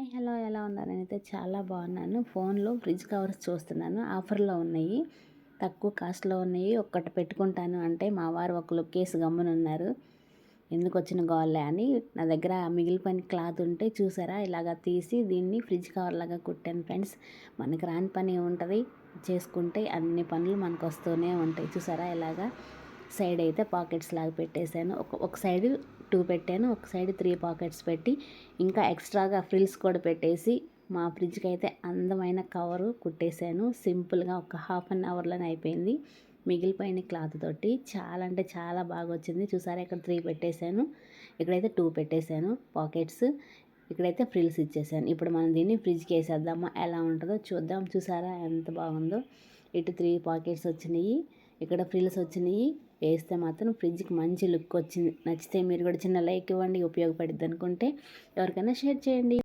Hi hello ఎలా ఉన్నారు? నేనైతే చాలా బాగున్నాను. ఫోన్లో ఫ్రిడ్జ్ కవర్స్ చూస్తున్నాను, ఆఫర్లో ఉన్నాయి, తక్కువ కాస్ట్లో ఉన్నాయి. ఒక్కటి పెట్టుకుంటాను అంటే మా వారు ఒక లుక్ వేసి గమ్మునున్నారు. ఎందుకు వచ్చిన గోల్లే అని నా దగ్గర మిగిలిపోయిన క్లాత్ ఉంటే చూసారా, ఇలాగా తీసి దీన్ని ఫ్రిడ్జ్ కవర్ లాగా కుట్టాను ఫ్రెండ్స్. మనకి రాని పని ఉంటుంది, చేసుకుంటే అన్ని పనులు మనకు వస్తూనే ఉంటాయి. చూసారా, ఇలాగా సైడ్ అయితే పాకెట్స్ లాగా పెట్టేశాను. ఒక సైడ్ 2 పెట్టాను, ఒక సైడ్ 3 పాకెట్స్ పెట్టి ఇంకా ఎక్స్ట్రాగా ఫ్రిల్స్ కూడా పెట్టేసి మా ఫ్రిడ్జ్కి అయితే అందమైన కవరు కుట్టేశాను. సింపుల్గా ఒక హాఫ్ అన్ అవర్లోనే అయిపోయింది. మిగిలిపోయిన క్లాత్ తోటి చాలా అంటే చాలా బాగా వచ్చింది. చూసారా, ఇక్కడ 3 పెట్టేశాను, ఇక్కడైతే 2 పెట్టేశాను పాకెట్స్, ఇక్కడైతే ఫ్రిల్స్ ఇచ్చేసాను. ఇప్పుడు మనం దీన్ని ఫ్రిడ్జ్కి వేసేద్దామా, ఎలా ఉంటుందో చూద్దాం. చూసారా ఎంత బాగుందో. ఇటు 3 పాకెట్స్ వచ్చినాయి, ఇక్కడ ఫ్రిల్స్ వచ్చినాయి. వేస్తే మాత్రం ఫ్రిడ్జ్కి మంచి లుక్ వచ్చింది. నచ్చితే మీరు కూడా చిన్న లైక్ ఇవ్వండి, ఉపయోగపడుద్ది అనుకుంటే ఎవరికైనా షేర్ చేయండి.